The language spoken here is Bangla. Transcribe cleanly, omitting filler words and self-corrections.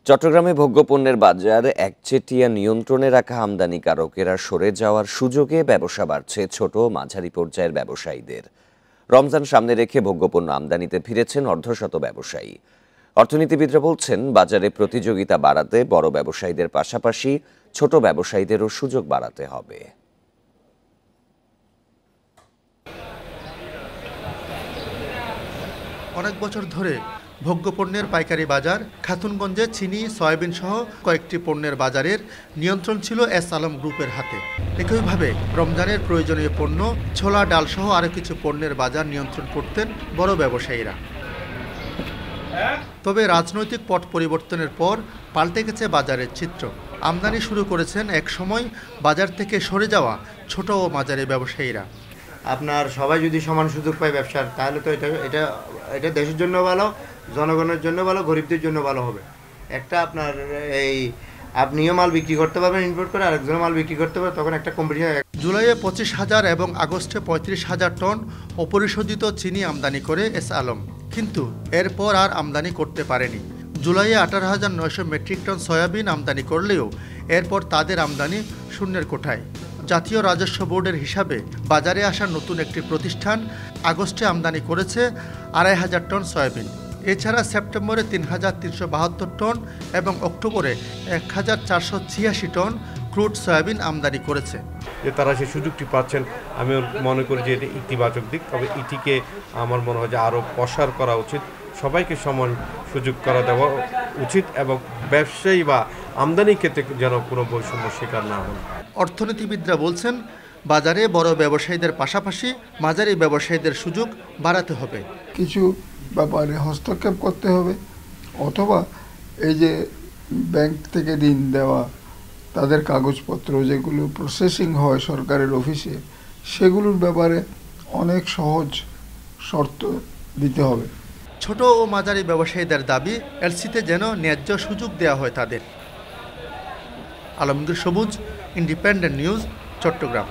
চট্টগ্রামে ভোগ্যপণ্যের বাজার একচেটিয়া নিয়ন্ত্রণে রাখা আমদানিকারকেরা সরে যাওয়ার সুযোগে ব্যবসা বাড়ছে ছোট ও মাঝারি পর্যায়ের ব্যবসায়ীদের। রমজান সামনে রেখে ভোগ্যপণ্য আমদানিতে ফিরেছেন অর্ধশত ব্যবসায়ী। অর্থনীতিবিদরা বলছেন, বাজারে প্রতিযোগিতা বাড়াতে বড় ব্যবসায়ীদের পাশাপাশি ছোট ব্যবসায়ীদেরও সুযোগ বাড়াতে হবে। অনেক বছর ধরে ভোগ্যপণ্যের পাইকারি বাজার খাতুনগঞ্জে চিনি, সয়াবিন সহ কয়েকটি পণ্যের বাজারের নিয়ন্ত্রণ ছিল এস আলম গ্রুপের হাতে। একইভাবে রমজানের প্রয়োজনীয় পণ্য, ছোলা, ডাল সহ আরও কিছু পণ্যের বাজার নিয়ন্ত্রণ করতেন বড় ব্যবসায়ীরা। তবে রাজনৈতিক পট পরিবর্তনের পর পাল্টে গেছে বাজারের চিত্র। আমদানি শুরু করেছেন এক সময় বাজার থেকে সরে যাওয়া ছোট ও মাঝারি ব্যবসায়ীরা। আপনার সবাই যদি সমান সুযোগ পায় ব্যবসার, তাহলে তো এটা দেশের জন্য ভালো, জনগণের জন্য ভালো, গরিবদের জন্য ভালো হবে। একটা আপনার আপনিও মাল বিক্রি করতে পারবেন ইম্পোর্ট করে, আরেকজনও মাল বিক্রি করতে পারবে, তখন একটা কম্পিটিশন। জুলাইয়ে 25,000 এবং আগস্টে 35,000 টন অপরিশোধিত চিনি আমদানি করে এস আলম, কিন্তু এরপর আর আমদানি করতে পারেনি। জুলাইয়ে 18,900 মেট্রিক টন সয়াবিন আমদানি করলেও এরপর তাদের আমদানি শূন্যের কোঠায়। জাতীয় রাজস্ব বোর্ডের হিসাবে বাজারে আসা নতুন একটি প্রতিষ্ঠান আগস্টে আমদানি করেছে 2,500 টন সয়াবিন। এছাড়া সেপ্টেম্বরে 3,372 টন এবং অক্টোবরে 1,486 টন ক্রুড সয়াবিন আমদানি করেছে। যে তারা সেই সুযোগটি পাচ্ছেন, আমি মনে করি যে এটা ইতিবাচক দিক। তবে এটিকে আমার মনে হয় যে আরও প্রসার করা উচিত, সবাইকে সমান সুযোগ করা দেওয়া উচিত এবং ব্যবসায়ী বা আমদানি ক্ষেত্রে যেন কোনো বৈষম্য শিকার না হন। অর্থনীতিবিদরা বলছেন, বাজারে বড় ব্যবসায়ীদের পাশাপাশি মাঝারি ব্যবসায়ীদের সুযোগ বাড়াতে হবে। কিছু ব্যাপারে হস্তক্ষেপ করতে হবে, অথবা এই যে ব্যাংক থেকে ঋণ দেওয়া, তাদের কাগজপত্র যেগুলো প্রসেসিং হয় সরকারের অফিসে, সেগুলোর ব্যাপারে অনেক সহজ শর্ত দিতে হবে। ছোট ও মাঝারি ব্যবসায়ীদের দাবি, এলসিতে যেন ন্যায্য সুযোগ দেওয়া হয় তাদের। আলমগীর সবুজ, ইন্ডিপেন্ডেন্ট নিউজ, চট্টগ্রাম।